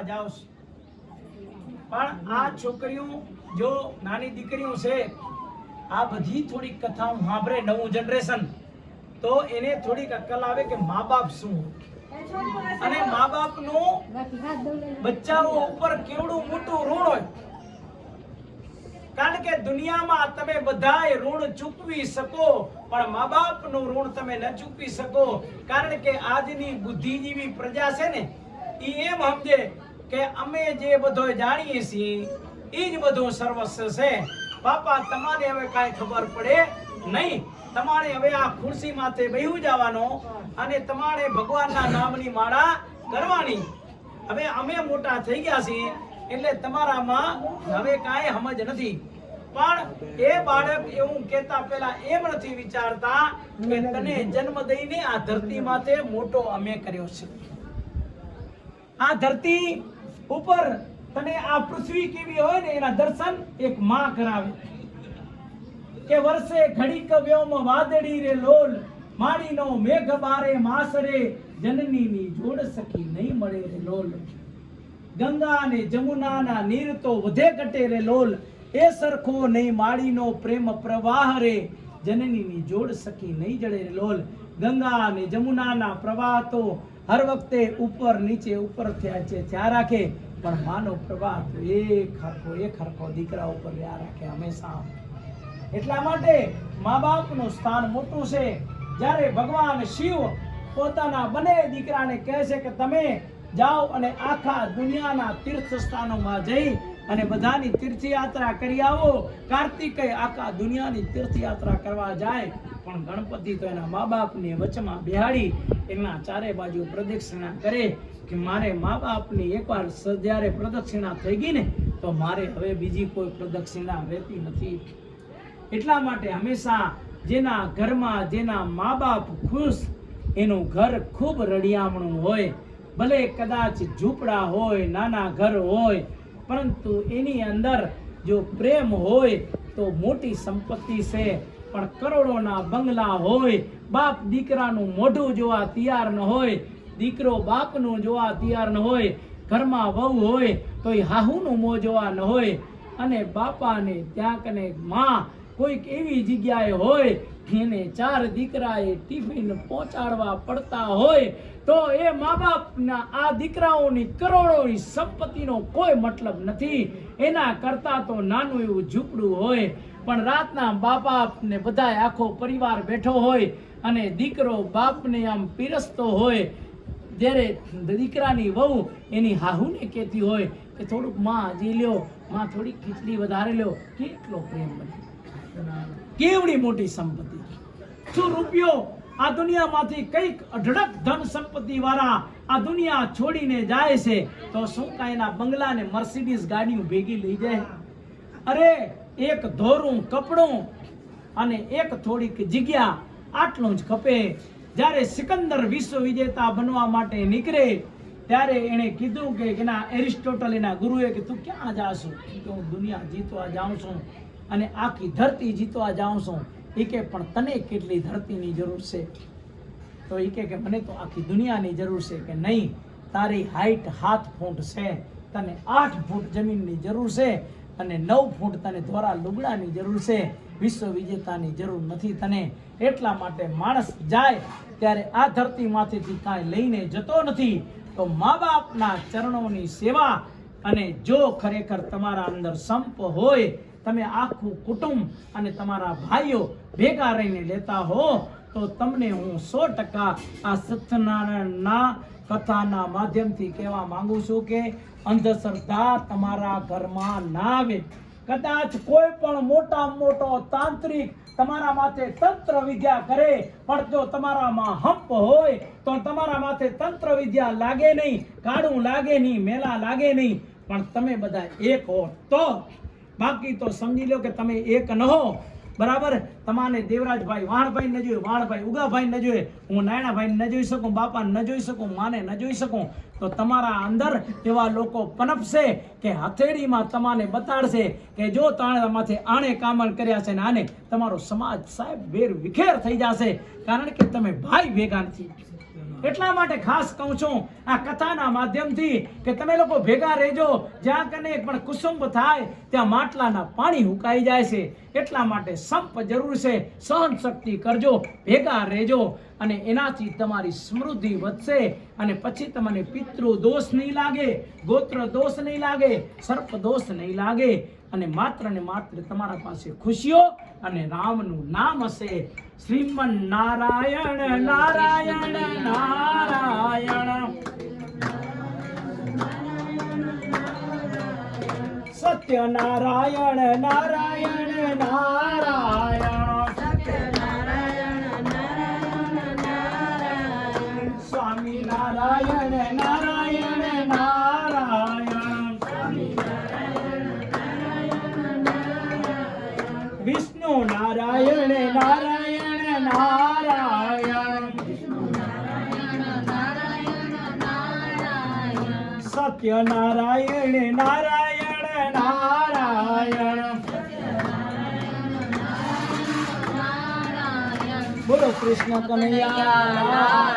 જાઓ છો, પણ આ છોકરીઓ જો નાની દીકરીઓ છે, આ બધી થોડીક કથાઓ સાંભળે નવું જનરેશન, તો એને થોડીક અક્કલ આવે કે મા બાપ શું અને મા બાપ નું બચ્ચાઓ ઉપર કેવડું મોટું ઋણ હોય. કારણ કે દુનિયામાં તમે બધાય ઋણ ચૂકવી શકો, પણ મા બાપ નું ઋણ તમે ન ચૂકવી શકો. કારણ કે આજની બુદ્ધિજીવી પ્રજા છે ને, એ એમ સમજે કે અમે જે બધો જાણીએ છીએ એ જ બધું સર્વસ્વ છે. બાપા તમારે હવે કાંઈ ખબર પડે નહીં. તમારે હવે આ ખુરશી માથે બેહી જવાનો અને તમારે ભગવાનના નામની માળા કરવાની. હવે અમે મોટા થઈ ગયા છીએ એટલે તમારામાં હવે કાંઈ સમજ નથી. પણ એ બાળક એવું કહેતા પહેલા એમ નથી વિચારતા કે તને જન્મ દઈને આ ધરતી માથે મોટો અમે કર્યો છે. આ ધરતી ઉપર તને આ પૃથ્વી કેવી હોય ને એના દર્શન એક માં કરાવે કે વર્ષે ઘડીક વ્યોમ વાદળી રે લોલ, માડીનો મેઘ બારે માસરે, જનનીની જોડ સખી નહીં મળે રે લોલ. ગંગા અને જમુનાના નીર તો વધે ઘટે રે લોલ, એ સરખો નહીં માડીનો પ્રેમ પ્રવાહ રે, જનનીની જોડ સખી નહીં જડે રે લોલ. ગંગા અને જમુનાના પ્રવાહ તો હર વખતે ઉપર નીચે ઉપર થયા રાખે, પણ માનો પ્રવાહ તો એક હરખો દીકરા ઉપર રહ્યા રાખે હંમેશા. એટલા માટે મા બાપનું સ્થાન મોટું છે. જ્યારે ભગવાન શિવ પોતાના બંને દીકરાને કહે છે કે તમે જાઓ અને આખા દુનિયાના તીર્થ સ્થાનોમાં જઈ અને બધાની તીર્થયાત્રા કરી આવો. કાર્તિકેય આખા દુનિયાની તીર્થયાત્રા કરવા જાય, પણ ગણપતિ તો એના મા બાપને વચમાં બેહાડી એના ચારે બાજુ પ્રદક્ષિણા કરે કે મારે મા બાપની એકવાર જ્યારે પ્રદક્ષિણા થઈ ગઈ ને તો મારે હવે બીજી કોઈ પ્રદક્ષિણા રહેતી નથી. એટલા માટે હંમેશા જેના ઘરમાં જેના મા બાપ ખુશ, એનું ઘર ખૂબ રળિયામણું હોય. ભલે કદાચ ઝૂંપડા હોય, નાના ઘર હોય, પરંતુ એની અંદર જો પ્રેમ હોય તો મોટી સંપત્તિ છે. પણ કરોડોના બંગલા હોય, બાપ દીકરાનું મોઢું જોવા તૈયાર ન હોય, દીકરો બાપનું જોવા તૈયાર ન હોય, ઘરમાં વહુ હોય તો એ હાહુનું મોં જોવા ન હોય, અને બાપાને ત્યાં કને માં કોઈક એવી જગ્યાએ હોય એને 4 દીકરાએ ટિફિન પહોંચાડવા પડતા હોય, તો એ મા બાપના આ દીકરાઓની કરોડોની સંપત્તિનો કોઈ મતલબ નથી. એના કરતા તો નાનું એવું ઝૂંપડું હોય, પણ રાતના બાપને બધાય આખો પરિવાર બેઠો હોય અને દીકરો બાપને આમ પીરસતો હોય, જ્યારે દીકરાની વહુ એની હાહુને કહેતી હોય કે થોડુંક માં હજી લ્યો, માં થોડીક ખીચડી વધારે લ્યો, કેટલો પ્રેમ બને, કેવડી મોટી સંપત્તિ. શું રૂપિયો આ દુનિયામાંથી કઈક અઢળક ધન સંપત્તિ વાળા આ દુનિયા છોડીને જાય છે, તો શું કાંઈ એના બંગલા ને મર્સિડીઝ ગાડીઓ ભેગી લઈ જાય? અરે એક ધોરું કપડું અને એક થોડીક જગ્યા, આટલું જ ખપે. જ્યારે સિકંદર વિશ્વ વિજેતા બનવા માટે નીકળે ત્યારે એને કીધું કે એના એરિસ્ટોટલ એના ગુરુએ કે તું ક્યાં જાશું? કે હું દુનિયા જીતવા જાઉં છું અને આખી ધરતી જીતવા જાઉં છું. એ કે પણ તને કેટલી ધરતીની જરૂર છે? તો એ કે મને તો આખી દુનિયાની જરૂર છે. કે નહીં, તારી હાઈટ 7 ફૂટ છે, તને 8 ફૂટ જમીનની જરૂર છે અને 9 ફૂટ તને ધોરા લુગડાની જરૂર છે. વિશ્વ વિજેતાની જરૂર નથી તને. એટલા માટે માણસ જાય ત્યારે આ ધરતીમાંથી કાંઈ લઈને જતો નથી. તો મા બાપના ચરણોની સેવા, અને જો ખરેખર તમારા અંદર સંપ હોય, તમે આખું કુટુંબ અને તમારા ભાઈઓ ભેગા રહીને લેતા હો, તો તમને હું 100% આ સત્યનારાયણના કથાના માધ્યમથી કહેવા માંગુ છું કે અંધશ્રદ્ધા તમારા ઘરમાં ના આવે. કદાચ કોઈ પણ મોટામાં મોટો તાંત્રિક તમારા માથે તંત્ર વિદ્યા કરે, પણ જો તમારામાં હંપ હોય તો તમારા માથે તંત્ર વિદ્યા લાગે નહીં, કાળું લાગે નહીં, મેલા લાગે નહીં, પણ તમે બધા એક હો તો. બાકી તો સમજી લો કે તમે એક ન હો. બરાબર, તમારે દેવરાજભાઈ વાણભાઈ ન જોઈએ, વાણભાઈ ઉગાભાઈ ન જોઈએ, હું નાયણાભાઈ ન જોઈ શકું, બાપા ન જોઈ શકું, માને ન જોઈ શકું, તો તમારા અંદર એવા લોકો પનપશે કે હથેળીમાં તમારે બતાડશે કે જો તાણામાંથી આણે કામણ કર્યા છે ને આને, તમારો સમાજ સાહેબ વેર વિખેર થઈ જશે. કારણ કે તમે ભાઈ ભેગા નથી. એટલા માટે ખાસ કહું છું આ કથાના માધ્યમથી કે તમે લોકો ભેગા રહેજો, જ્યાં કને પણ કુસુંબ થાય ત્યાં માટલાના પાણી હુકાઈ જાય છે. એટલા માટે સંપ જરૂર છે, સહન શક્તિ કરજો, ભેગા રહેજો અને એનાથી તમારી સમૃદ્ધિ વધશે અને પછી તમને પિતૃ દોષ નહીં લાગે, ગોત્ર દોષ નહીં લાગે, સર્પ દોષ નહીં લાગે અને માત્ર ને માત્ર તમારા પાસે ખુશીઓ અને રામનું નામ હશે. શ્રીમન નારાયણ નારાયણ નારાયણ સત્ય નારાયણ નારાયણ નારાયણ સ્વામી નારાયણ નારાયણ નારાયણ વિષ્ણુ નારાયણ નારાયણ નારાયણ સત્ય નારાયણ નારાયણ નારાયણ. બોલો કૃષ્ણ કનૈયા.